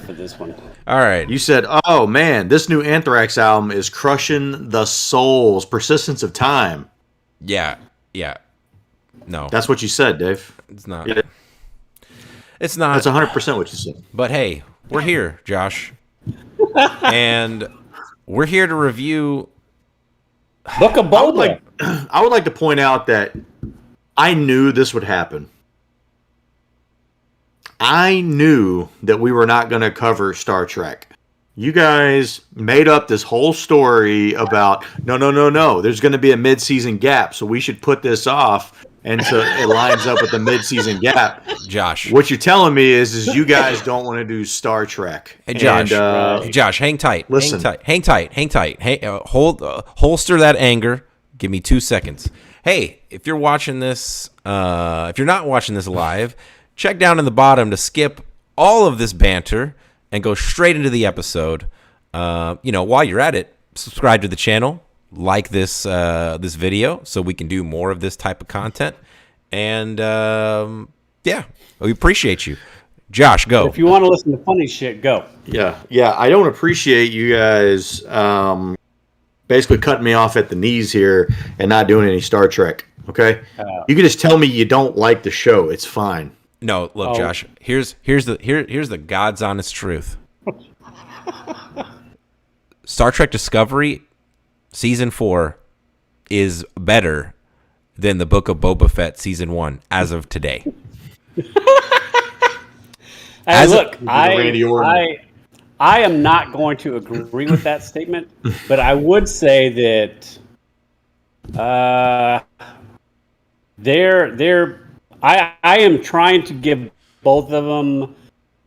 for this one. All right. You said, "Oh man, this new Anthrax album is crushing the souls. Persistence of Time." Yeah. No, That's what you said, Dave. it's not. Yeah. It's not. That's 100% what you said. But hey, we're here, Josh, and we're here to review. Book of Boba. I would like to point out that I knew this would happen. I knew that we were not going to cover Star Trek. You guys made up this whole story about, no. There's going to be a mid-season gap, so we should put this off, and so it lines up with the mid-season gap. Josh, What you're telling me is you guys don't want to do Star Trek. Hey, Josh. And, Josh, hang tight. Listen. Hang tight. Holster that anger. Give me 2 seconds. Hey, if you're watching this, if you're not watching this live, check down in the bottom to skip all of this banter and go straight into the episode. While you're at it, subscribe to the channel, like this this video, so we can do more of this type of content. And we appreciate you. Josh, go. If you want to listen to funny shit, go. Yeah. I don't appreciate you guys basically cutting me off at the knees here and not doing any Star Trek. Okay, you can just tell me you don't like the show. It's fine. No, look, Josh. Here's the God's honest truth. Star Trek Discovery season 4 is better than the Book of Boba Fett season 1 as of today. Hey, look, I am not going to agree with that statement, but I would say that I am trying to give both of them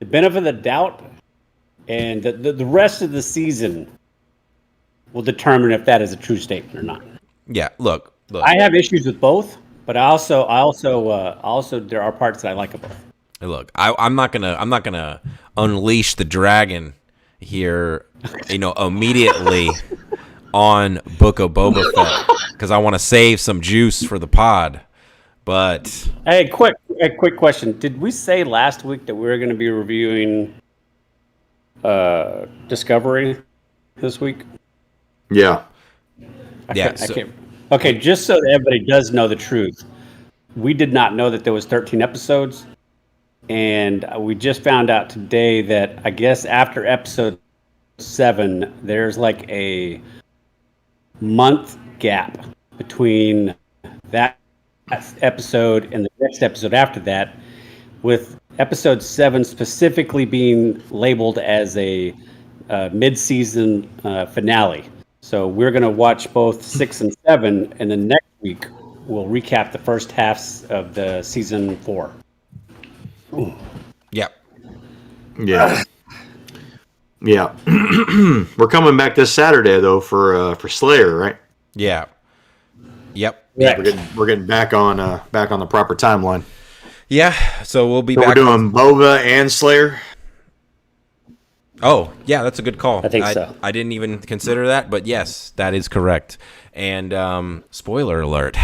the benefit of the doubt, and the rest of the season will determine if that is a true statement or not. Yeah, look. I have issues with both, but I also there are parts that I like of both. Look, I'm not gonna unleash the dragon here, immediately on Book of Boba Fett because I want to save some juice for the pod. But hey, quick question: did we say last week that we were going to be reviewing Discovery this week? Yeah. I can't. Okay, just so that everybody does know the truth, we did not know that there was 13 episodes, and we just found out today that I guess after episode 7, there's like a month gap between that episode and the next episode after that, with episode 7 specifically being labeled as a mid-season finale. So we're going to watch both 6 and 7, and then next week we'll recap the first halves of the season 4. Ooh. Yep. Yeah. We're coming back this Saturday though for Slayer, right? Yeah. Yep. Yeah. We're getting back on the proper timeline. Yeah. So we'll be So back. we're doing Boba and Slayer. Oh, yeah, that's a good call. I think so. I didn't even consider that, but yes, that is correct. And spoiler alert,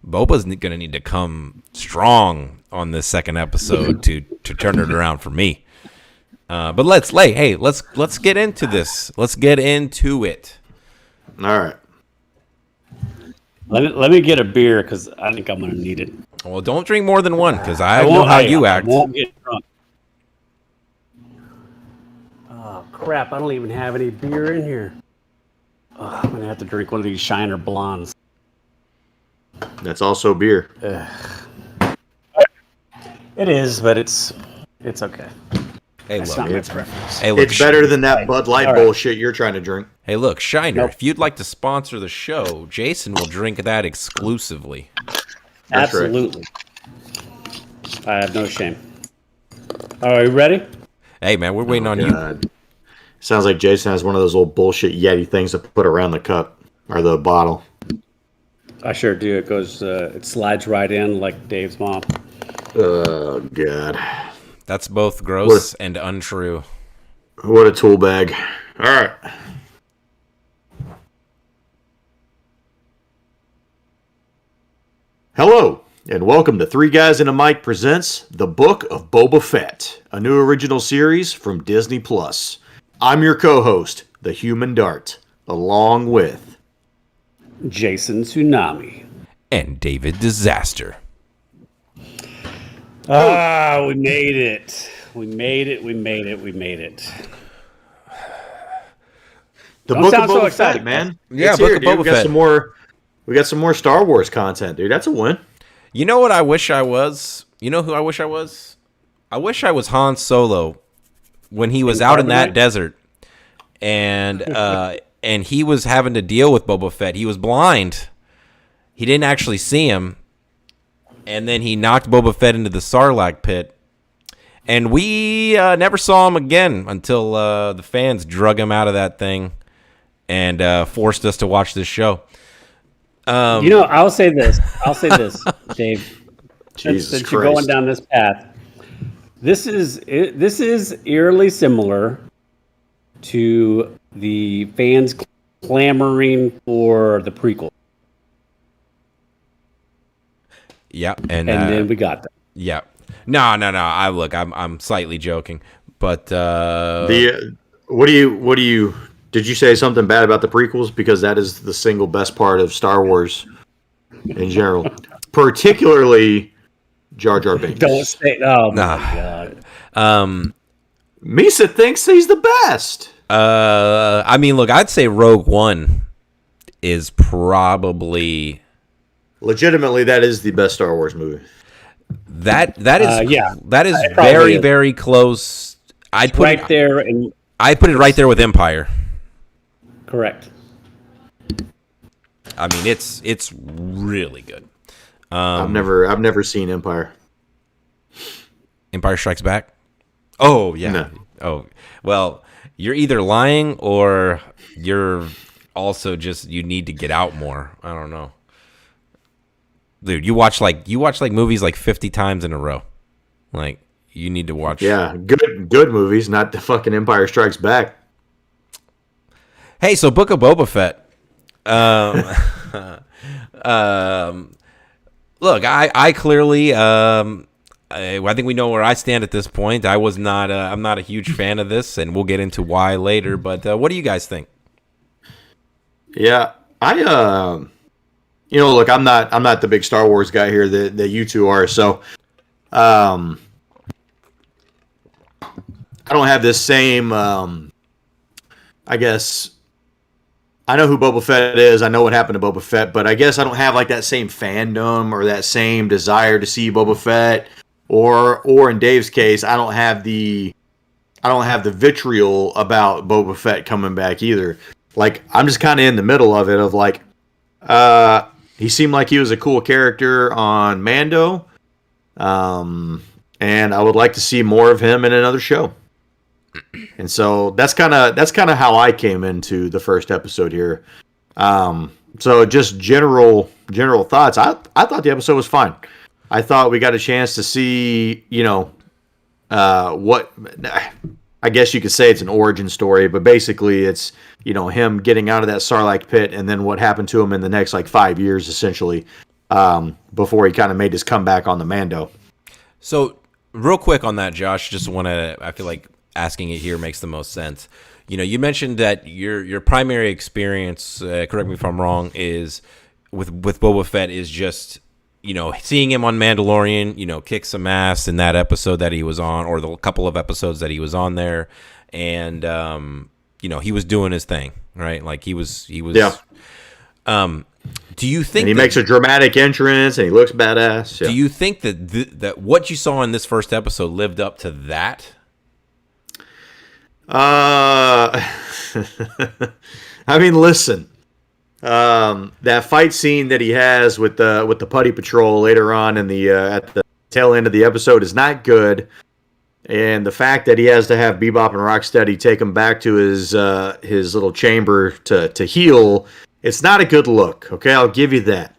Boba's going to need to come strong on this second episode to turn it around for me. But let's get into this. Let's get into it. All right. Let me get a beer because I think I'm going to need it. Well, don't drink more than one because I know how you act. I won't get drunk. Oh, crap. I don't even have any beer in here. Oh, I'm going to have to drink one of these Shiner Blondes. That's also beer. It is, but it's okay. Hey, That's look. not my preference. Hey, look. It's better than that Bud Light All right. bullshit you're trying to drink. Hey, look, Shiner. Nope. If you'd like to sponsor the show, Jason will drink that exclusively. That's right. Absolutely. I have no shame. Are you ready? Hey, man, we're waiting on you. God. Sounds like Jason has one of those old bullshit Yeti things to put around the cup or the bottle. I sure do. It goes. It slides right in like Dave's mom. Oh, God. That's both gross and untrue. What a tool bag. All right. Hello, and welcome to Three Guys and a Mic presents The Book of Boba Fett, a new original series from Disney+. I'm your co-host, the Human Dart, along with Jason Tsunami. And David Disaster. We made it. We made it. The Don't Book of sound so Boba excited, Fett, man. Yeah, It's Book here, of dude. Boba We got Fett. some more. We got some more Star Wars content, dude. That's a win. You know what I wish I was? You know who I wish I was? I wish I was Han Solo when he was out in that desert and he was having to deal with Boba Fett. He was blind. He didn't actually see him. And then he knocked Boba Fett into the Sarlacc pit. And we never saw him again until the fans drug him out of that thing and forced us to watch this show. I'll say this, Dave. Jesus since Christ. you're going down this path, this is eerily similar to the fans clamoring for the prequel, Yeah, and then we got that. yeah, no. I'm slightly joking, but What do you? Did you say something bad about the prequels? Because that is the single best part of Star Wars in general, particularly Jar Jar Binks. Don't say. Oh Nah. my god. Misa thinks he's the best. I mean, look, I'd say Rogue One is probably Legitimately, that is the best Star Wars movie. that is yeah. that is It probably very is. very close. I'd put Right it, there, and I'd put it right there with Empire. correct. I mean, it's really good. I've never seen Empire. Empire Strikes Back. Oh yeah. No. Oh well, you're either lying or you're also just you need to get out more. I don't know, dude. You watch movies like 50 times in a row. Like you need to watch. Yeah, good movies, not the fucking Empire Strikes Back. Hey, so Book of Boba Fett. Look, I clearly, I think we know where I stand at this point. I'm not a huge fan of this, and we'll get into why later. But what do you guys think? Yeah, look, I'm not the big Star Wars guy here that you two are, so, I don't have this same, I guess. I know who Boba Fett is. I know what happened to Boba Fett, but I guess I don't have like that same fandom or that same desire to see Boba Fett, or in Dave's case, I don't have the vitriol about Boba Fett coming back either. Like I'm just kind of in the middle of it. Of like, he seemed like he was a cool character on Mando, and I would like to see more of him in another show. And so that's kind of how I came into the first episode here. So just general thoughts. I thought the episode was fine. I thought we got a chance to see, what I guess you could say it's an origin story, but basically it's, him getting out of that Sarlacc pit and then what happened to him in the next like 5 years essentially, before he kind of made his comeback on the Mando. So real quick on that, Josh, I feel like asking it here makes the most sense. You mentioned that your primary experience, correct me if I'm wrong, is with Boba Fett is just, seeing him on Mandalorian, kick some ass in that episode that he was on, or the couple of episodes that he was on there. And, he was doing his thing, right? Like he was, Yeah. Do you think And he makes a dramatic entrance and he looks badass. Yeah. Do you think that what you saw in this first episode lived up to that? I mean, listen. That fight scene that he has with the Putty Patrol later on in the at the tail end of the episode is not good, and the fact that he has to have Bebop and Rocksteady take him back to his little chamber to heal, it's not a good look. Okay, I'll give you that.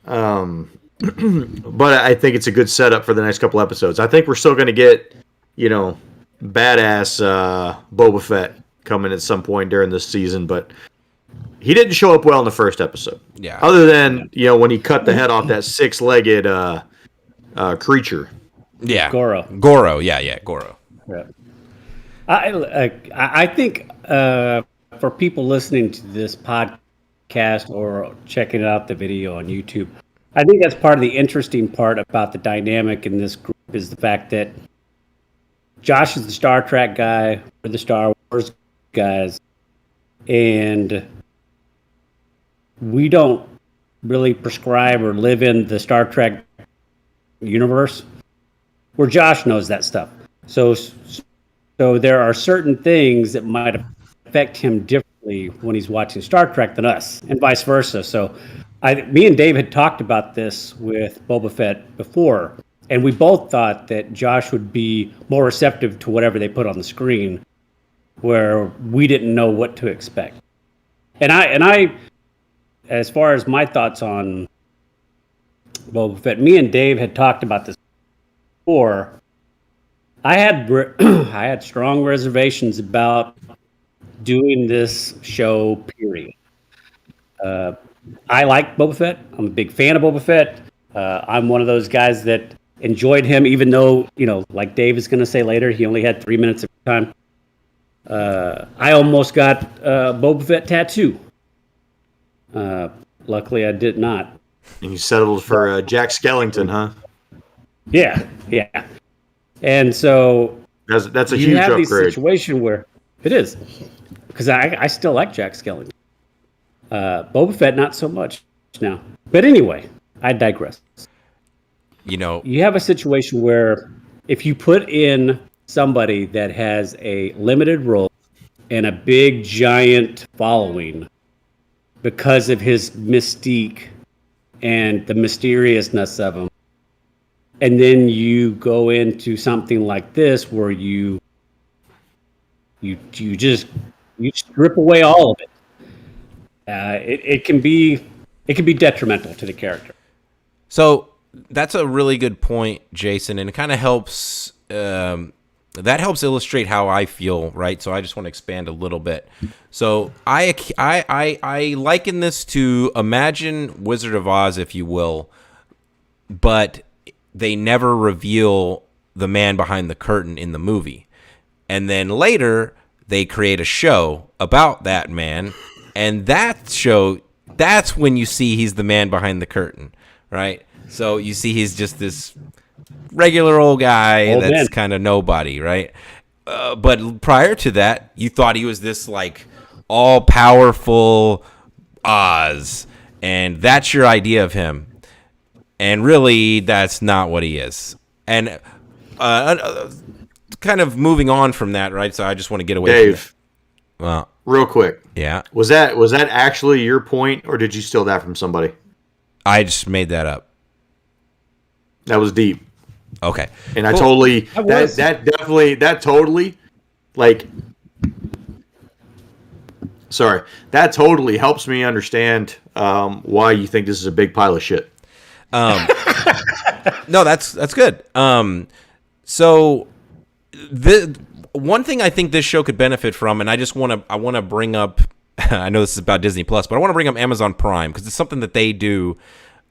But I think it's a good setup for the next couple episodes. I think we're still going to get, badass Boba Fett coming at some point during this season, but he didn't show up well in the first episode. Yeah. Other than, when he cut the head off that 6-legged creature. Yeah. Goro. Yeah. Goro. Yeah. I think for people listening to this podcast or checking out the video on YouTube, I think that's part of the interesting part about the dynamic in this group is the fact that Josh is the Star Trek guy, we're the Star Wars guys, and we don't really prescribe or live in the Star Trek universe where Josh knows that stuff. So there are certain things that might affect him differently when he's watching Star Trek than us, and vice versa. So me and Dave had talked about this with Boba Fett before, and we both thought that Josh would be more receptive to whatever they put on the screen, where we didn't know what to expect. And I, as far as my thoughts on Boba Fett, me and Dave had talked about this before. I had strong reservations about doing this show, period. I like Boba Fett. I'm a big fan of Boba Fett. I'm one of those guys that enjoyed him, even though, like Dave is going to say later, he only had 3 minutes of time. I almost got a Boba Fett tattoo. Luckily, I did not. And you settled for Jack Skellington, huh? Yeah. And so that's a huge you have upgrade. this situation where it is, because I still like Jack Skellington. Boba Fett, not so much now. But anyway, I digress. You have a situation where if you put in somebody that has a limited role and a big, giant following because of his mystique and the mysteriousness of him, and then you go into something like this where you strip away all of it. It can be detrimental to the character. So that's a really good point, Jason, and it kind of helps. That helps illustrate how I feel, right? So I just want to expand a little bit. So I liken this to imagine Wizard of Oz, if you will, but they never reveal the man behind the curtain in the movie. And then later, they create a show about that man. And that show, that's when you see he's the man behind the curtain, right? So you see he's just this regular old guy that's kind of nobody, right? But prior to that, you thought he was this, like, all-powerful Oz. And that's your idea of him. And really, that's not what he is. And kind of moving on from that, right? So I just want to get away Dave, from that. Well, real quick. Yeah. Was that actually your point, or did you steal that from somebody? I just made that up. That was deep. Okay. And I totally that totally helps me understand why you think this is a big pile of shit. No, that's good. So the one thing I think this show could benefit from, and I want to bring up, I know this is about Disney Plus, but I want to bring up Amazon Prime because it's something that they do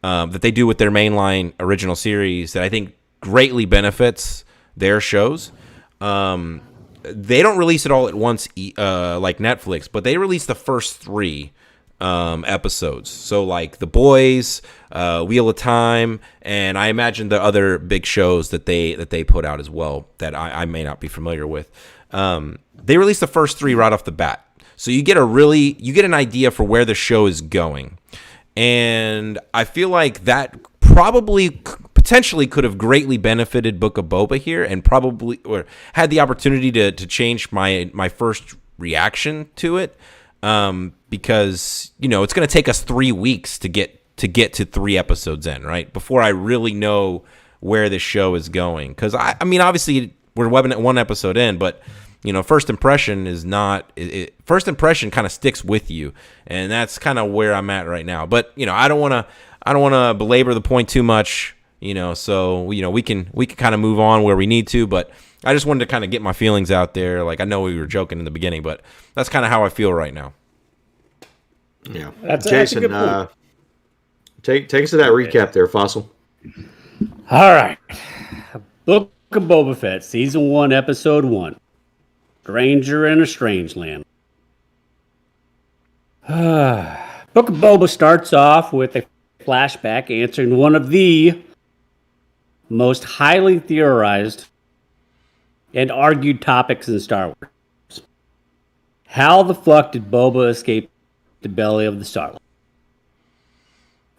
with their mainline original series that I think greatly benefits their shows. They don't release it all at once like Netflix, but they release the first 3 episodes. So like The Boys, Wheel of Time, and I imagine the other big shows that they put out as well that I may not be familiar with. They release the first 3 right off the bat. So you get an idea for where the show is going. And I feel like that potentially could have greatly benefited Book of Boba here, and probably or had the opportunity to change my first reaction to it. Because it's going to take us 3 weeks to get to 3 episodes in, right? Before I really know where the show is going. Because I mean, obviously we're 1 episode in, but first impression is not. First impression kind of sticks with you, and that's kind of where I'm at right now. But I don't want to belabor the point too much. So we can kind of move on where we need to, but I just wanted to kind of get my feelings out there. Like, I know we were joking in the beginning, but that's kind of how I feel right now. Yeah. That's Jason, a good point. take us to that recap there, Fossil. All right. Book of Boba Fett, Season 1, Episode 1. Stranger in a Strange Land. Book of Boba starts off with a flashback answering one of the most highly theorized and argued topics in Star Wars. How the fuck did Boba escape the belly of the Sarlacc?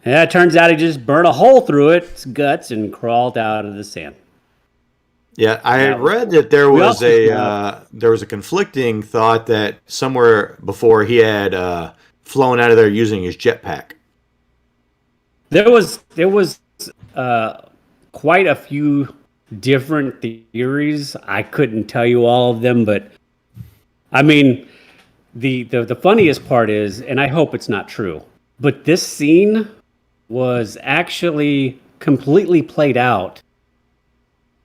And it turns out he just burned a hole through its guts and crawled out of the sand. Yeah, I had read that there was a conflicting thought that somewhere before he had flown out of there using his jetpack. There was quite a few different theories. I couldn't tell you all of them, but I mean, the funniest part is, and I hope it's not true, but this scene was actually completely played out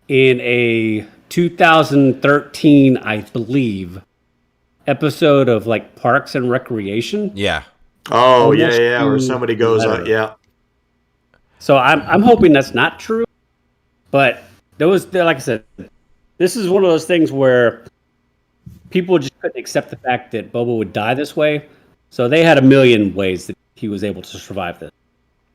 in a 2013, I believe, episode of like Parks and Recreation. Yeah. Oh, yeah, where somebody goes up, yeah. So I'm hoping that's not true, but like I said, this is one of those things where people just couldn't accept the fact that Boba would die this way, so they had a million ways that he was able to survive this.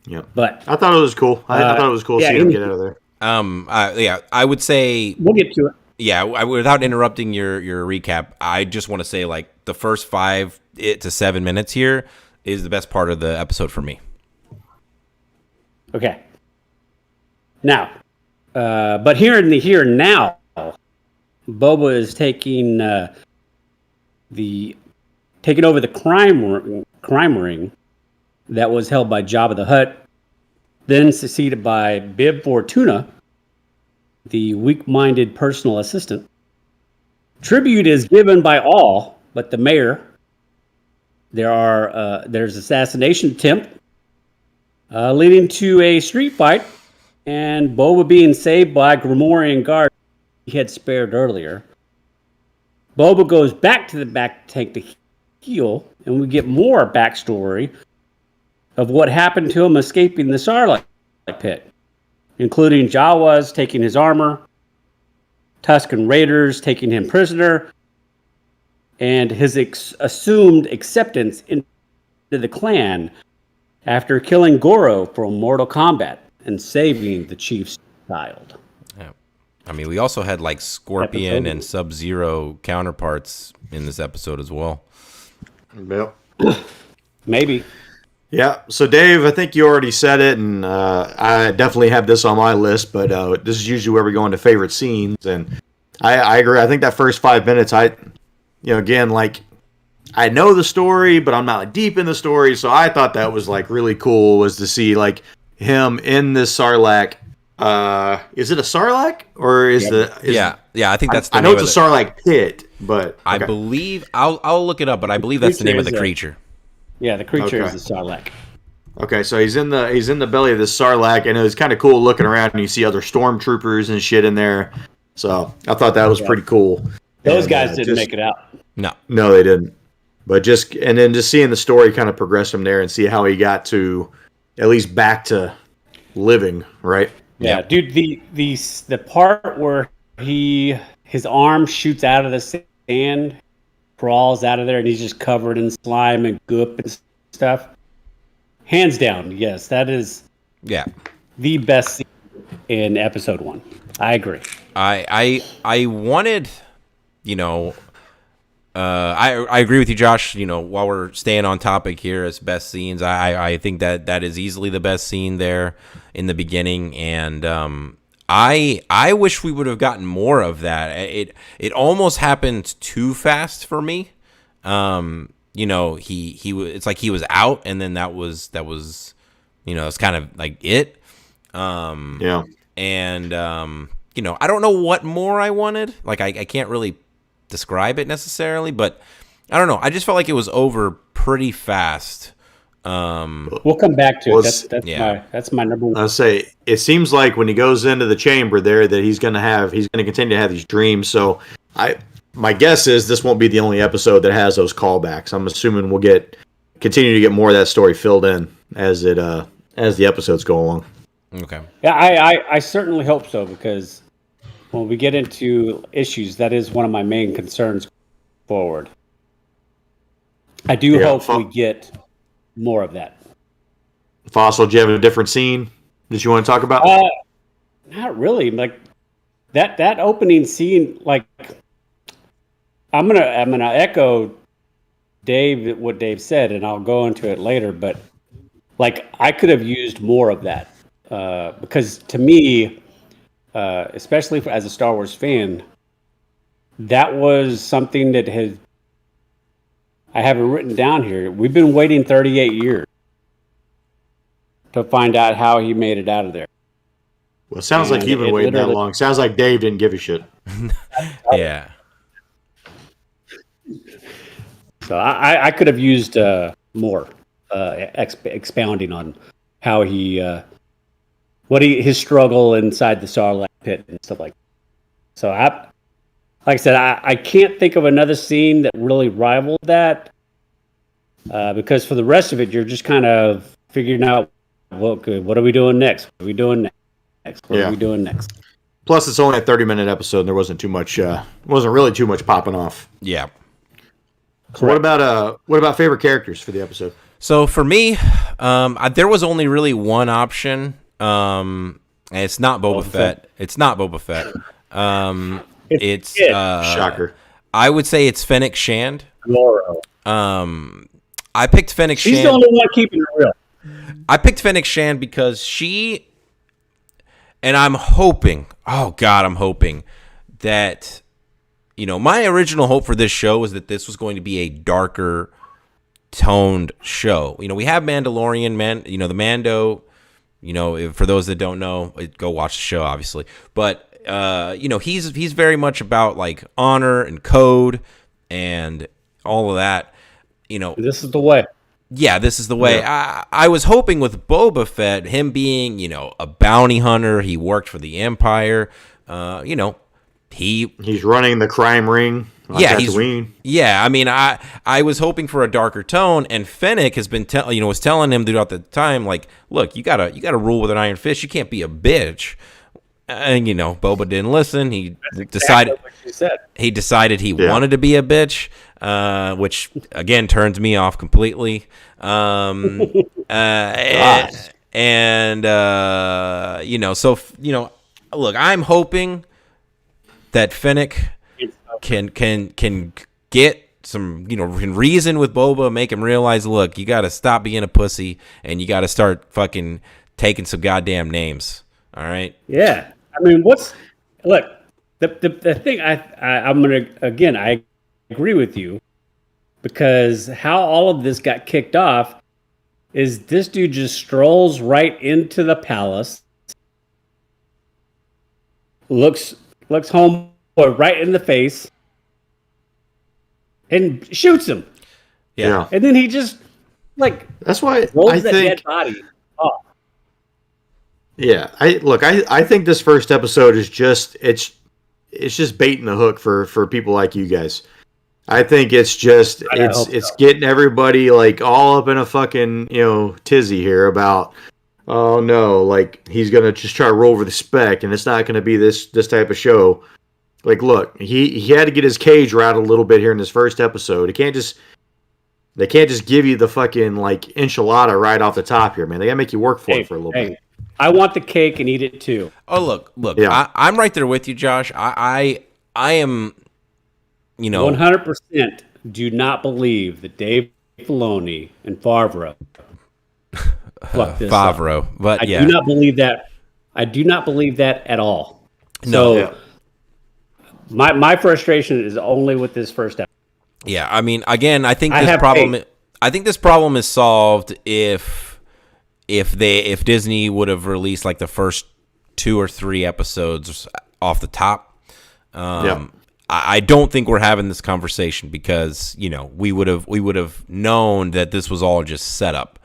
Yeah, but I thought it was cool. I thought it was cool seeing him get out of there. I would say we'll get to it. Yeah, without interrupting your recap, I just want to say like the first 5 to 7 minutes here is the best part of the episode for me. Okay. Now, but here in the here and now, Boba is taking over the crime ring that was held by Jabba the Hutt, then succeeded by Bib Fortuna, the weak-minded personal assistant. Tribute is given by all but the mayor. There's assassination attempt leading to a street fight, and Boba being saved by Grimorian guard he had spared earlier. Boba goes back to the back tank to heal, and we get more backstory of what happened to him escaping the Sarlacc pit, including Jawas taking his armor, Tusken Raiders taking him prisoner, and his assumed acceptance into the clan after killing Goro from Mortal Kombat and saving the chief's child. Yeah. I mean, we also had like Scorpion and Sub-Zero counterparts in this episode as well. Yep. Maybe. Yeah. So, Dave, I think you already said it, and I definitely have this on my list, but this is usually where we go into favorite scenes, and I agree. I think that first 5 minutes, again, like, I know the story, but I'm not like deep in the story, so I thought that was like really cool, was to see like him in this Sarlacc. Is it a Sarlacc or is yeah? I think that's. I know it's a Sarlacc pit, but okay. I believe I'll look it up, but I believe that's the name of the creature. Yeah, the creature is the Sarlacc. Okay, so he's in the belly of this Sarlacc, and it was kind of cool looking around, and you see other stormtroopers and shit in there. So I thought that was pretty cool. Those guys didn't make it out. No, they didn't. But just seeing the story kind of progress from there and see how he got to at least back to living, right? Yeah, dude, the part where his arm shoots out of the sand, crawls out of there, and he's just covered in slime and goop and stuff. Hands down, yes, that is the best scene in episode 1. I agree. I wanted, I agree with you, Josh. While we're staying on topic here as best scenes, I think that is easily the best scene there in the beginning, and I wish we would have gotten more of that. It almost happened too fast for me. It's like he was out, and then that was it's kind of like it. Yeah. And I don't know what more I wanted. Like I can't really describe it necessarily, but I don't know. I just felt like it was over pretty fast. We'll come back to it. That's my number 1. I'll say it seems like when he goes into the chamber there that he's going to continue to have these dreams. So my guess is this won't be the only episode that has those callbacks. I'm assuming we'll get continue to get more of that story filled in as the episodes go along. Okay. Yeah, I certainly hope so, because when we get into issues, that is one of my main concerns forward. I do hope we get more of that. Fossil, do you have a different scene that you want to talk about? Not really. Like that opening scene. Like I'm gonna echo what Dave said, and I'll go into it later. But like I could have used more of that because to me, especially as a Star Wars fan, that was something that I have it written down here. We've been waiting 38 years to find out how he made it out of there. Well, it sounds like you've been waiting that long. Sounds like Dave didn't give a shit. Yeah. So I could have used more expounding on how his struggle inside the Sarlacc pit and stuff like that. So like I said, I can't think of another scene that really rivaled that because for the rest of it, you're just kind of figuring out, what are we doing next? What are we doing next? What are we doing next? Plus, it's only a 30-minute episode, and there wasn't wasn't really too much popping off. Yeah. So what about favorite characters for the episode? So for me, there was only really one option, and it's not Boba Fett. It's not Boba Fett. It's shocker. I would say it's Fennec Shand. Lauro. I picked Fennec Shand. She's the only one keeping it real. I picked Fennec Shand because I'm hoping that, my original hope for this show was that this was going to be a darker toned show. We have Mandalorian, the Mando, for those that don't know, go watch the show, obviously. But, he's very much about like honor and code and all of that, This is the way. Yeah, this is the way. Yeah. I was hoping with Boba Fett, him being, a bounty hunter, he worked for the Empire, he's running the crime ring. I was hoping for a darker tone, and Fennec has been was telling him throughout the time, like, look, you gotta rule with an iron fist. You can't be a bitch. And Boba didn't listen. He decided he wanted to be a bitch, which again turns me off completely. Look, I'm hoping that Fennec can get some, can reason with Boba, make him realize, look, you got to stop being a pussy and you got to start fucking taking some goddamn names. All right. Yeah. I mean, the thing I'm going to, again, I agree with you, because how all of this got kicked off is this dude just strolls right into the palace, looks homeboy right in the face, and shoots him. Yeah. And then he just, that's why rolls that dead body off. Yeah, I think this first episode is just it's just baiting the hook for people like you guys. I think it's getting everybody like all up in a fucking tizzy here about, oh no, like he's gonna just try to roll over the spec and it's not gonna be this type of show. Like, look, he had to get his cage rattled a little bit here in this first episode. They can't just give you the fucking like enchilada right off the top here, man. They gotta make you work for it for a little bit. I want the cake and eat it too. Oh, look. Yeah. I'm right there with you, Josh. I am, 100% do not believe that Dave Filoni and Favreau fucked this up. But I do not believe that. I do not believe that at all. So my frustration is only with this first episode. Yeah, I mean, again, I think this problem is solved if Disney would have released like the first 2 or 3 episodes off the top. I don't think we're having this conversation because we would have known that this was all just set up.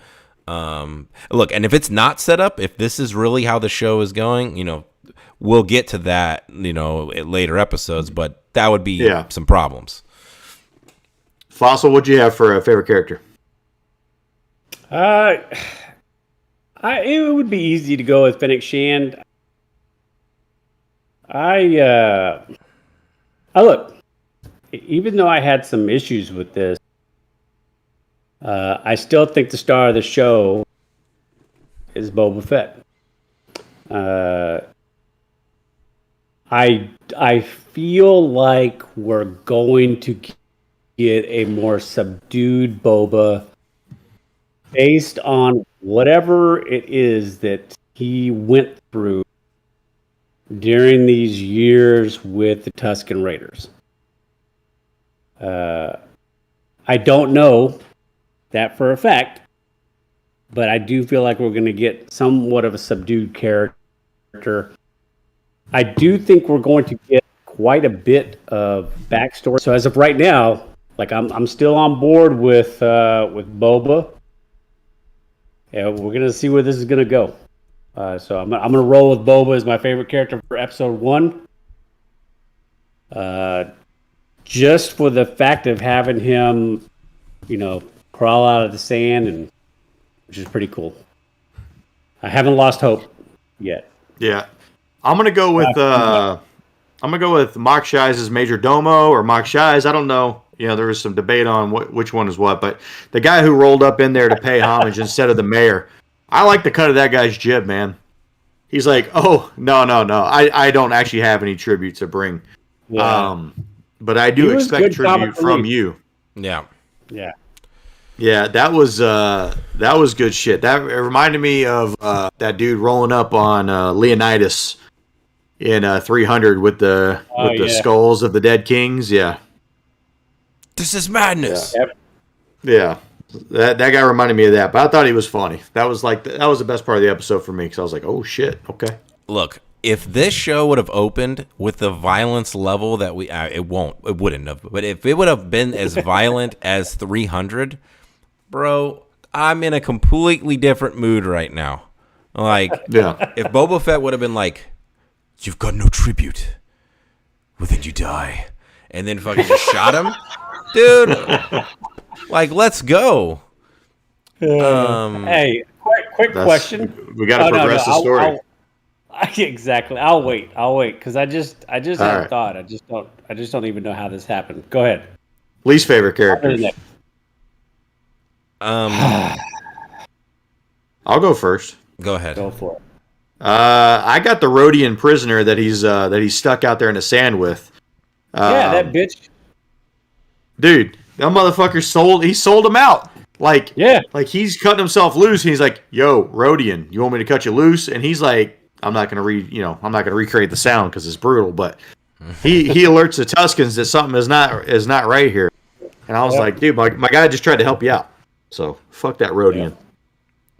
Look, and if it's not set up, if this is really how the show is going, we'll get to that at later episodes, but that would be some problems. Fossil, what'd you have for a favorite character? Uh, it would be easy to go with Fennec Shand. I look, even though I had some issues with this, I still think the star of the show is Boba Fett. I feel like we're going to get a more subdued Boba based on whatever it is that he went through during these years with the Tusken Raiders. I don't know that for a fact, but I do feel like we're going to get somewhat of a subdued character. I do think we're going to get quite a bit of backstory. So as of right now, like I'm still on board with Boba. Yeah, we're gonna see where this is gonna go. So I'm gonna roll with Boba as my favorite character for episode 1. Just for the fact of having him, crawl out of the sand, and which is pretty cool. I haven't lost hope yet. Yeah, I'm gonna go with Mock Shies as Major Domo or Mock Shies. I don't know. There was some debate on which one is what, but the guy who rolled up in there to pay homage instead of the mayor, I like the cut of that guy's jib, man. He's like, oh, no, I don't actually have any tribute to bring. Yeah. But I do expect tribute from you. Yeah. Yeah. Yeah, that was good shit. That reminded me of that dude rolling up on Leonidas in 300 with the skulls of the dead kings. Yeah. This is madness. Yeah. That guy reminded me of that, but I thought he was funny. That was the best part of the episode for me because I was like, oh shit, okay. Look, if this show would have opened with the violence level that it wouldn't have. But if it would have been as violent as 300, bro, I'm in a completely different mood right now. Like, if Boba Fett would have been like, you've got no tribute, well then you die, and then fucking just shot him. Dude, like, let's go. Hey, quick question. We got to progress the story. Exactly. I'll wait because I just had a thought. I just don't even know how this happened. Go ahead. Least favorite character. I'll go first. Go ahead. Go for it. I got the Rhodian prisoner that he's stuck out there in the sand with. That bitch. Dude, that motherfucker sold him out. Like he's cutting himself loose, and he's like, "Yo, Rhodian, you want me to cut you loose?" And he's like, I'm not gonna recreate the sound because it's brutal, but he alerts the Tuskens that something is not right here. And I was like, dude, my guy just tried to help you out. So fuck that Rhodian. Yeah.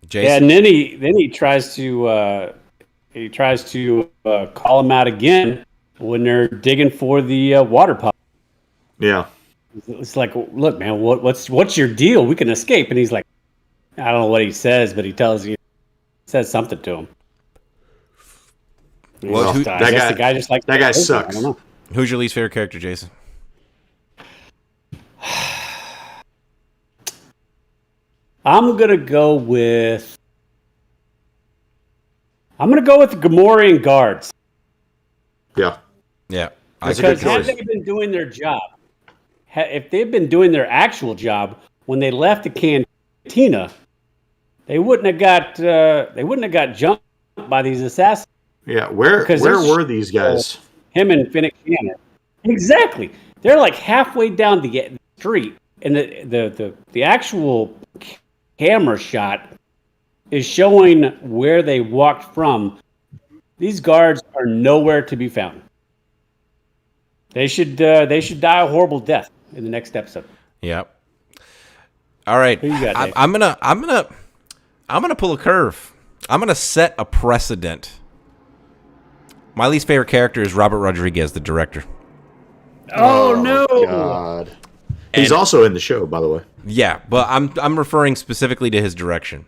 Jason? Yeah, and then he tries to call him out again when they're digging for the water pump. Yeah. It's like, look, man, what's your deal? We can escape. And he's like, I don't know what he says, but he says something to him. Well, that guy sucks. Who's your least favorite character, Jason? I'm gonna go with the Gamorrean guards. Yeah. Because had they been doing their job, if they've been doing their actual job when they left the cantina, they wouldn't have got jumped by these assassins. Yeah, where were these guys? Him and Fennec Shand. Exactly. They're like halfway down the street, and the actual camera shot is showing where they walked from. These guards are nowhere to be found. They should die a horrible death in the next episode. Yep. All right. Who you got, Dave? I'm gonna pull a curve. I'm gonna set a precedent. My least favorite character is Robert Rodriguez, the director. Oh no! God. He's also in the show, by the way. Yeah, but I'm referring specifically to his direction.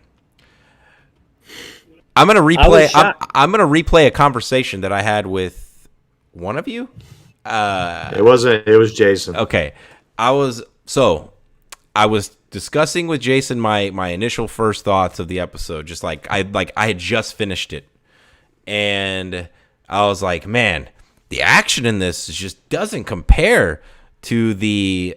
I'm gonna replay. I'm gonna replay a conversation that I had with one of you. It was Jason. Okay, I was I was discussing with Jason my initial first thoughts of the episode, just like I had just finished it, and I was like, man, the action in this just doesn't compare to the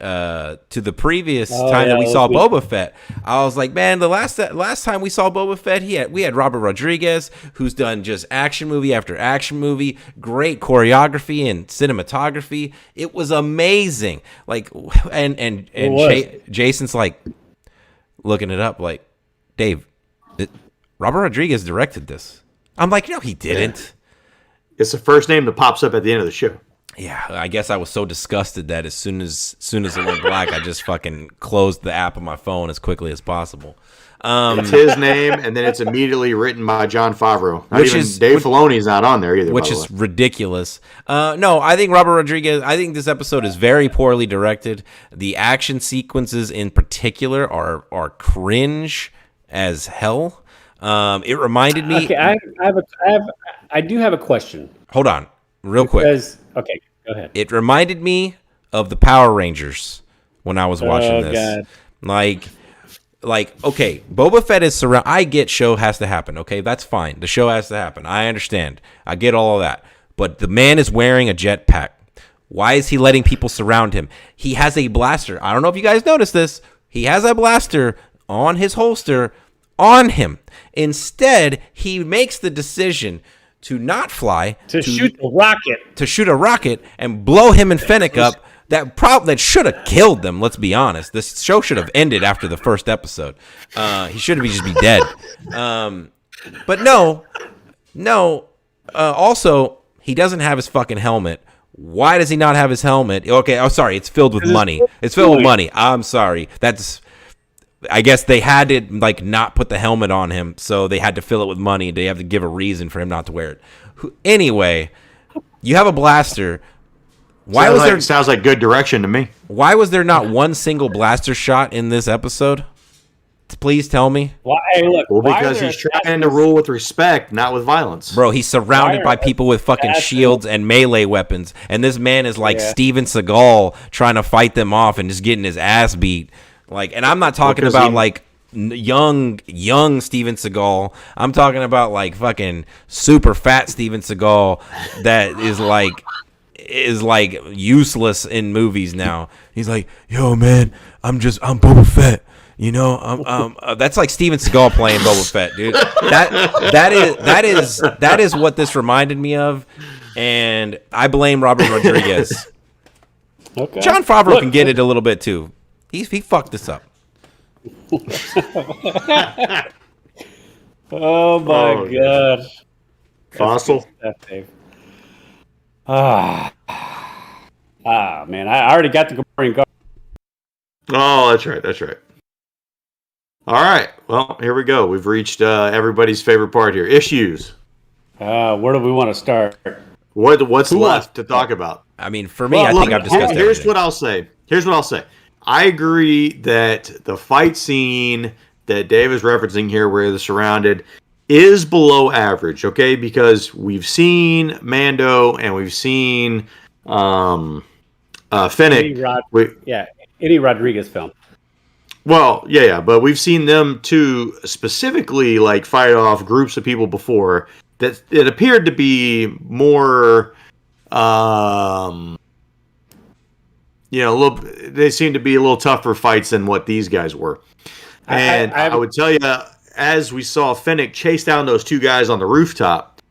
previous time that we saw Boba Fett. I was like, man, the last time we saw Boba Fett, we had Robert Rodriguez, who's done just action movie after action movie, great choreography and cinematography. It was amazing. Like, and Jason's like looking it up, like, Dave, Robert Rodriguez directed this. I'm like, no, he didn't. Yeah. It's the first name that pops up at the end of the show. Yeah, I guess I was so disgusted that as soon as it went black, I just fucking closed the app on my phone as quickly as possible. It's his name, and then it's immediately written by Jon Favreau. Dave Filoni's not on there either, which is ridiculous. No, I think Robert Rodriguez. I think this episode is very poorly directed. The action sequences, in particular, are cringe as hell. It reminded me. Okay, I do have a question. Hold on, real quick. Okay, go ahead. It reminded me of the Power Rangers when I was watching this. God. Like, okay, Boba Fett is surrounded. I get show has to happen. Okay, that's fine. The show has to happen. I understand. I get all of that. But the man is wearing a jetpack. Why is he letting people surround him? He has a blaster. I don't know if you guys noticed this. He has a blaster on his holster on him. Instead, he makes the decision to not fly, to shoot a rocket, and blow him and Fennec up. That should have killed them. Let's be honest. This show should have ended after the first episode. He should have just be dead. But no. Also, he doesn't have his fucking helmet. Why does he not have his helmet? Okay, oh sorry, it's filled with money. It's filled with money. I'm sorry. I guess they had to not put the helmet on him, so they had to fill it with money. They have to give a reason for him not to wear it. Anyway, you have a blaster. Sounds like good direction to me. Why was there not one single blaster shot in this episode? Please tell me. Because he's trying to rule with respect, not with violence. Bro, he's surrounded by people with fucking shields and melee weapons, and this man is like Steven Seagal trying to fight them off and just getting his ass beat. And I'm not talking about young Steven Seagal. I'm talking about fucking super fat Steven Seagal that is useless in movies now. He's like, yo man, I'm Boba Fett. You know, that's like Steven Seagal playing Boba Fett, dude. That is what this reminded me of, and I blame Robert Rodriguez. Okay. Jon Favreau can get it a little bit too. He fucked this up. Oh my god. Fossil. Man, I already got the Gamorrean guard. Oh, that's right. All right. Well, here we go. We've reached everybody's favorite part here. Issues. Where do we want to start? What's left to talk about? I mean, for me, I think I've discussed everything. Here's what I'll say. I agree that the fight scene that Dave is referencing here, where they're surrounded, is below average, okay? Because we've seen Mando and we've seen Fennec. Any Rodriguez film. Well, yeah, but we've seen them two specifically fight off groups of people before that it appeared to be more they seem to be a little tougher fights than what these guys were. And I would tell you, as we saw Fennec chase down those two guys on the rooftop,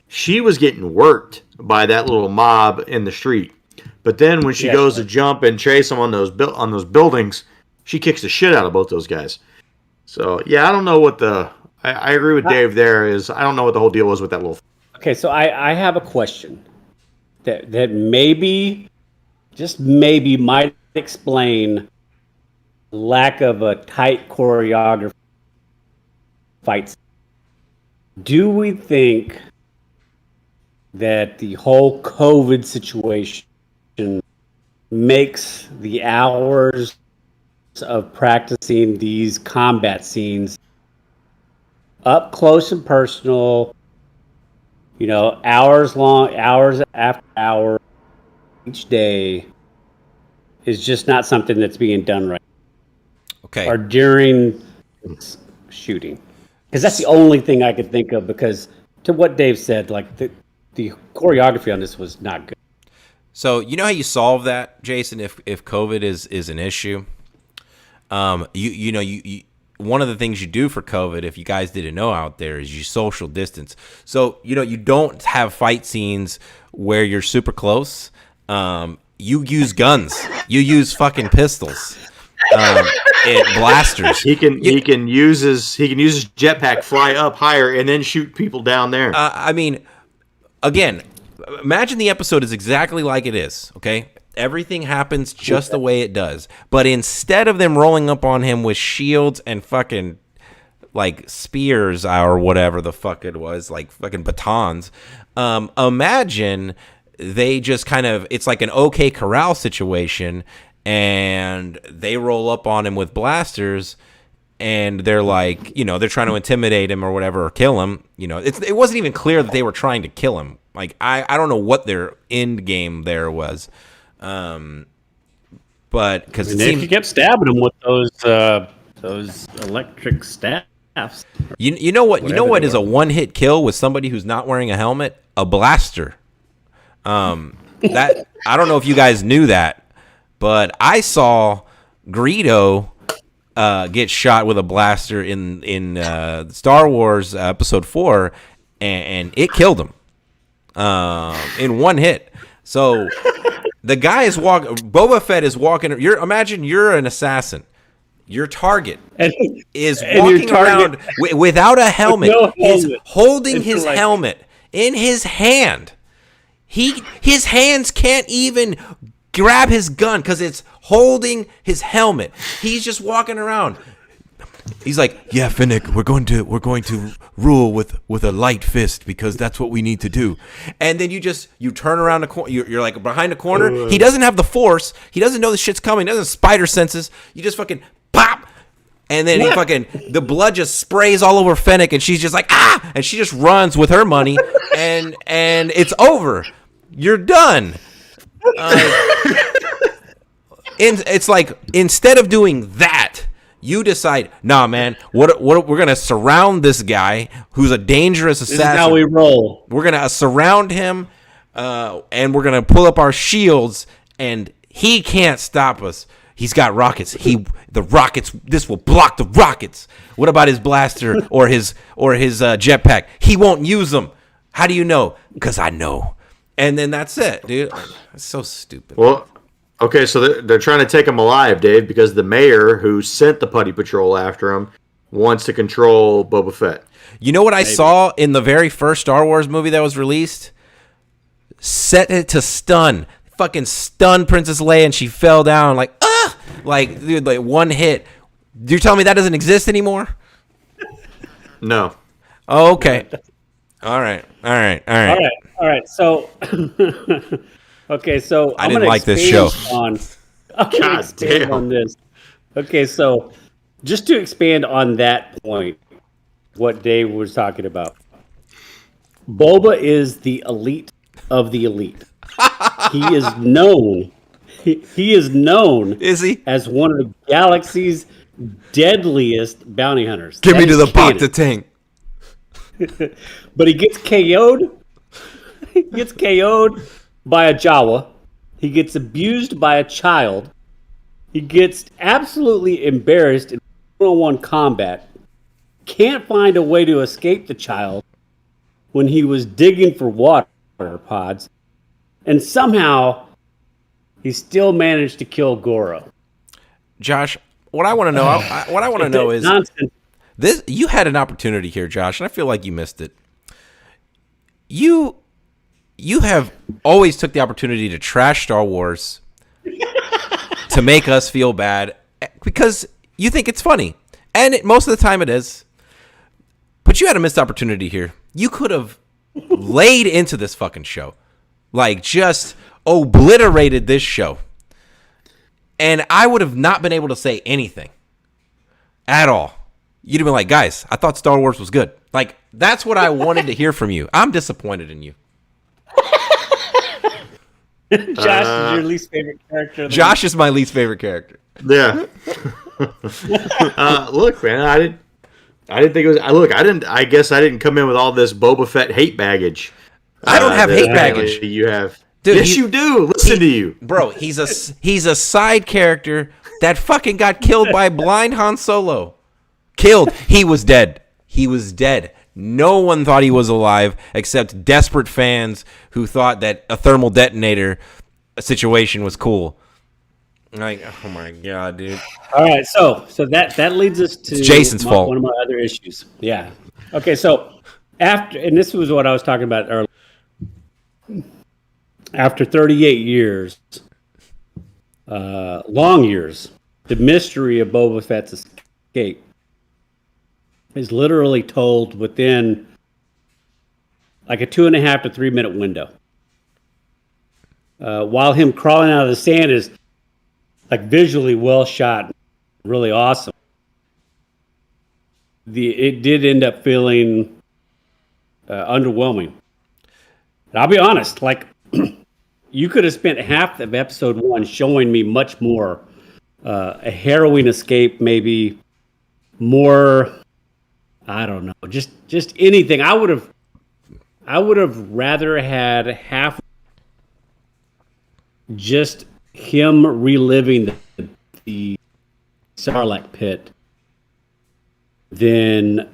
she was getting worked by that little mob in the street. But then when she goes to jump and chase them on those buildings, she kicks the shit out of both those guys. So, yeah, I don't know what I agree with Dave there is I don't know what the whole deal was with that little... Okay, so I have a question that maybe... just maybe might explain lack of a tight choreography fights. Do we think that the whole COVID situation makes the hours of practicing these combat scenes up close and personal, hours long, hours after hour, each day, is just not something that's being done right? Okay. or during shooting, because that's the only thing I could think of. Because to what Dave said, like the choreography on this was not good. So you know how you solve that, Jason, if COVID is an issue? You one of the things you do for COVID, if you guys didn't know out there, is you social distance. So you don't have fight scenes where you're super close. You use guns. You use fucking pistols. Blasters. He can use his jetpack, fly up higher, and then shoot people down there. I mean, again, imagine the episode is exactly like it is. Okay, everything happens just the way it does. But instead of them rolling up on him with shields and fucking like spears or whatever the fuck it was, like fucking batons, imagine they just kind of, it's like an OK Corral situation, and they roll up on him with blasters, and they're like, they're trying to intimidate him or whatever, or kill him. It wasn't even clear that they were trying to kill him. Like, I don't know what their end game there was. But because you kept stabbing him with those electric staffs. You know what is a one-hit kill with somebody who's not wearing a helmet? A blaster. That I don't know if you guys knew that, but I saw Greedo get shot with a blaster in Star Wars Episode 4, and it killed him in one hit. So the guy is walking. Boba Fett is walking. Imagine you're an assassin. Your target is walking around without a helmet. He's holding his helmet in his hand. His hands can't even grab his gun because it's holding his helmet. He's just walking around. He's like, "Yeah, Finnick, we're going to rule with a light fist because that's what we need to do." And then you turn around the corner. You're like behind a corner. He doesn't have the force. He doesn't know the shit's coming. He doesn't have spider senses. You just fucking pop. And then the blood just sprays all over Fennec, and she's just like, ah! And she just runs with her money, and it's over. You're done. It's like, instead of doing that, you decide, nah, man, what we're gonna surround this guy who's a dangerous assassin. This is how we roll. We're gonna surround him, and we're gonna pull up our shields, and he can't stop us. He's got rockets. The rockets. This will block the rockets. What about his blaster or his jetpack? He won't use them. How do you know? Because I know. And then that's it, dude. It's so stupid. Well, okay, so they're trying to take him alive, Dave, because the mayor who sent the Putty Patrol after him wants to control Boba Fett. You know what I saw in the very first Star Wars movie that was released? Set it to stun. Fucking stunned Princess Leia, and she fell down like, ah! Like, dude, like one hit. You're telling me that doesn't exist anymore? No. Oh, okay. All right. So, okay, so I didn't like this show. I'm gonna expand on this. Okay, so just to expand on that point, what Dave was talking about, Boba is the elite of the elite. He is known. He is known. Is he? As one of the galaxy's deadliest bounty hunters. Give me to the Bacta tank. But he gets KO'd. He gets KO'd by a Jawa. He gets abused by a child. He gets absolutely embarrassed in one-on-one combat. Can't find a way to escape the child when he was digging for water pods. And somehow he still managed to kill Goro. Josh, what I want to know, is nonsense. This. You had an opportunity here, Josh, and I feel like you missed it. You have always took the opportunity to trash Star Wars to make us feel bad because you think it's funny, and most of the time it is. But you had a missed opportunity here. You could have laid into this fucking show. Like, just obliterated this show. And I would have not been able to say anything. At all. You'd have been like, guys, I thought Star Wars was good. Like, that's what I wanted to hear from you. I'm disappointed in you. Josh is your least favorite character. Josh is my least favorite character. Yeah. Look, man, I didn't think it was. I guess I didn't come in with all this Boba Fett hate baggage. I don't have hate baggage. You have. Dude, yes, you do. Listen to you, bro. He's a side character that fucking got killed by blind Han Solo. Killed. He was dead. He was dead. No one thought he was alive except desperate fans who thought that a thermal detonator situation was cool. Like, oh my god, dude. All right, so that leads us to it's Jason's fault. One of my other issues. Yeah. Okay, so after, and this was what I was talking about earlier. After 38 years, long years, the mystery of Boba Fett's escape is literally told within like a 2.5 to 3 minute window. While him crawling out of the sand is like visually well shot, really awesome. It did end up feeling underwhelming. And I'll be honest, like you could have spent half of episode 1 showing me much more a harrowing escape, maybe more. I don't know, just anything. I would have rather had half just him reliving the Sarlacc pit than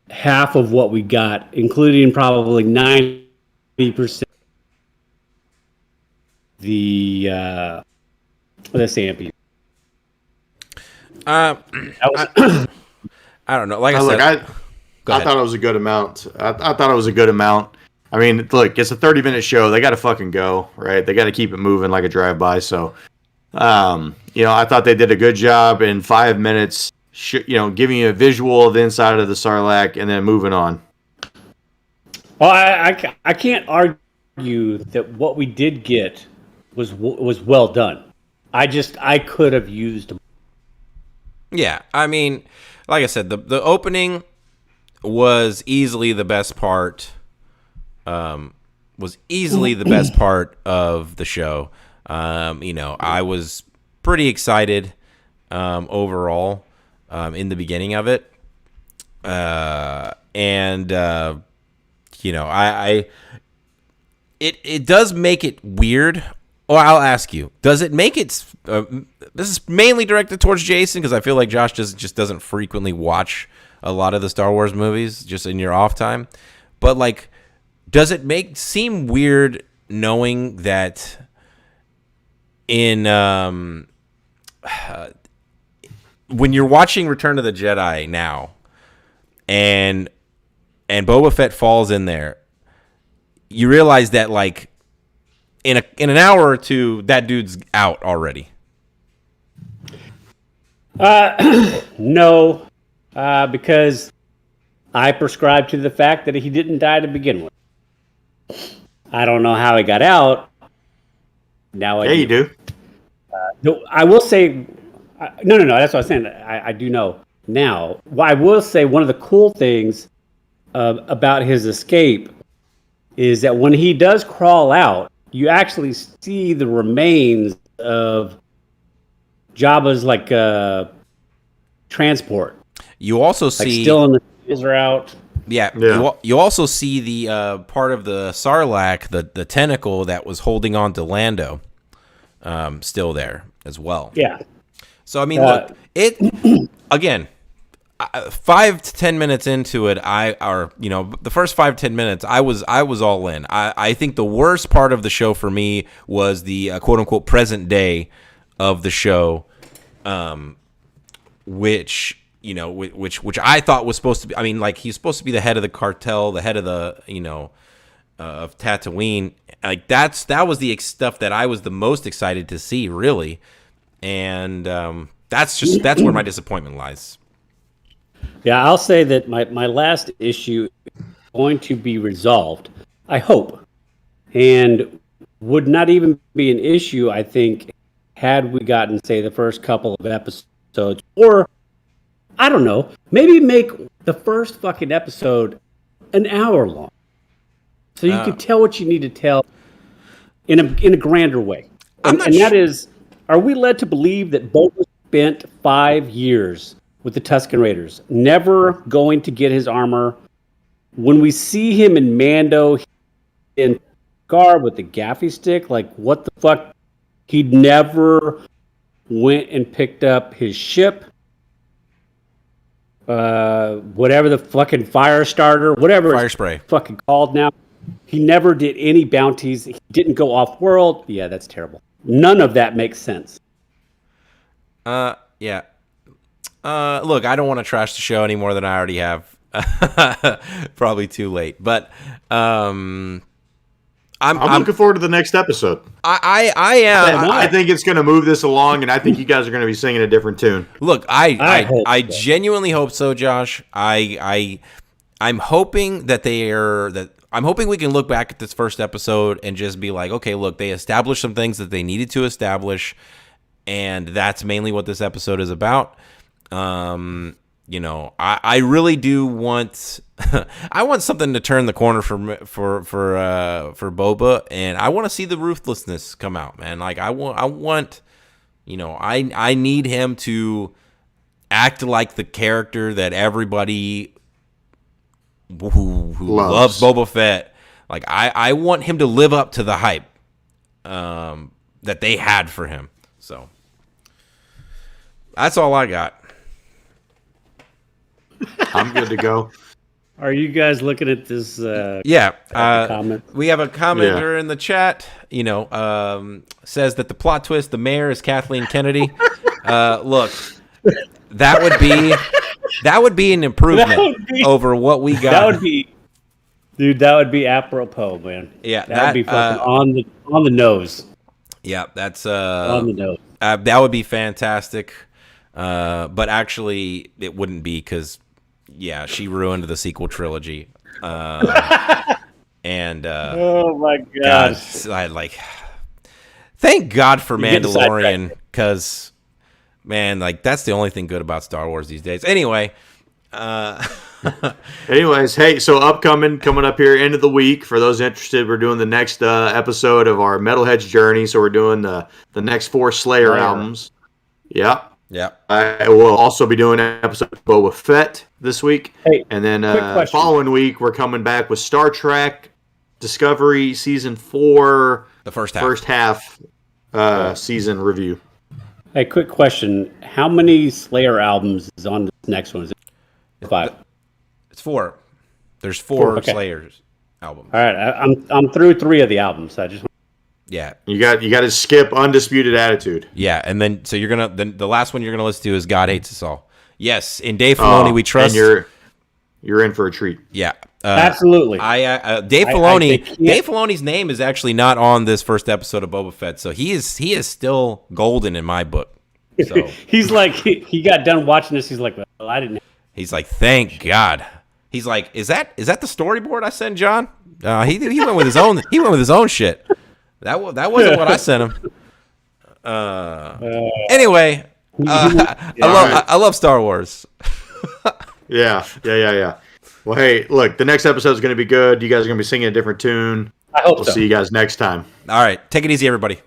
half of what we got, including probably 90% the Stampede. I don't know. Like I said, I thought it was a good amount. I thought it was a good amount. I mean, look, it's a 30-minute show. They got to fucking go, right? They got to keep it moving like a drive-by. So, I thought they did a good job in 5 minutes, giving you a visual of the inside of the Sarlacc and then moving on. Well, I can't argue that what we did get was well done. I could have used. Yeah, I mean, like I said, the opening was easily the best part. Was easily the best part of the show. I was pretty excited overall in the beginning of it, it does make it weird. Or I'll ask you, does it make it? This is mainly directed towards Jason because I feel like Josh just doesn't frequently watch a lot of the Star Wars movies just in your off time, but like. Does it seem weird knowing that in when you're watching Return of the Jedi now, and Boba Fett falls in there, you realize that like in an hour or two that dude's out already? No, because I prescribe to the fact that he didn't die to begin with. I don't know how he got out. Now I you do. No, I will say, no. That's what I was saying. I do know now. Well, I will say one of the cool things about his escape is that when he does crawl out, you actually see the remains of Jabba's like transport. You also see still in the seals are out. Yeah. You also see the part of the Sarlacc, the tentacle that was holding on to Lando, still there as well. Yeah. So I mean, look, it again, 5 to 10 minutes into it, the first 5-10 minutes, I was all in. I think the worst part of the show for me was the quote unquote present day of the show, which I thought was supposed to be. I mean, like he's supposed to be the head of the cartel, the head of the of Tatooine. Like that was the stuff that I was the most excited to see, really, and that's where my disappointment lies. Yeah, I'll say that my last issue is going to be resolved, I hope, and would not even be an issue, I think, had we gotten, say, the first couple of episodes, or I don't know, maybe make the first fucking episode an hour long, so you can tell what you need to tell in a grander way. And that is, Are we led to believe that Boba spent 5 years with the Tusken Raiders, never going to get his armor? When we see him in Mando in Picard with the gaffy stick, like what the fuck? He never went and picked up his ship, whatever the fucking fire starter, whatever Fire it's spray. fucking called now. He never did any bounties. He didn't go off world. Yeah, that's terrible. None of that makes sense. Yeah. Look, I don't want to trash the show any more than I already have. Probably too late, but I'm looking forward to the next episode. I am. I think it's going to move this along, and I think you guys are going to be singing a different tune. Look, I hope so. genuinely hope so, Josh. I'm hoping I'm hoping we can look back at this first episode and just be like, okay, look, they established some things that they needed to establish, and that's mainly what this episode is about. I really do want I want something to turn the corner for Boba, and I want to see the ruthlessness come out, man. Like I need him to act like the character that everybody who loves Boba Fett, like I want him to live up to the hype that they had for him. So that's all I got. I'm good to go. Are you guys looking at this? Comment? We have a commenter in the chat. Says that the plot twist, the mayor is Kathleen Kennedy. Look, that would be an improvement over what we got. That would be apropos, man. Yeah, that would be fucking on the nose. Yeah, that's on the nose. That would be fantastic. But actually, it wouldn't be because. Yeah, she ruined the sequel trilogy. Oh my God. Thank God for Mandalorian, because, man, like that's the only thing good about Star Wars these days. Anyway. Anyways, hey, so coming up here end of the week. For those interested, we're doing the next episode of our Metalheads journey. So we're doing the next 4 Slayer albums. Yep. Yeah, I will also be doing an episode of Boba Fett this week. Hey, and then following week, we're coming back with Star Trek Discovery Season 4. The first half season review. Hey, quick question. How many Slayer albums is on this next one? Is it 5? It's 4. There's 4 Slayers albums. All right, I'm through 3 of the albums. So I just Yeah, you got to skip Undisputed Attitude. Yeah, and then so the last one you're gonna listen to is God Hates Us All. Yes, in Dave Filoni we trust. And you're in for a treat. Yeah, absolutely. Dave Filoni. Dave Filoni's name is actually not on this first episode of Boba Fett, so he is still golden in my book. So he's like he got done watching this. He's like, well, I didn't. He's like, thank God. He's like, is that the storyboard I sent John? He went with his own. He went with his own shit. That wasn't what I sent him. Anyway, I love Star Wars. Yeah. Well, hey, look, the next episode is going to be good. You guys are going to be singing a different tune. I hope so. We'll see you guys next time. All right, take it easy, everybody.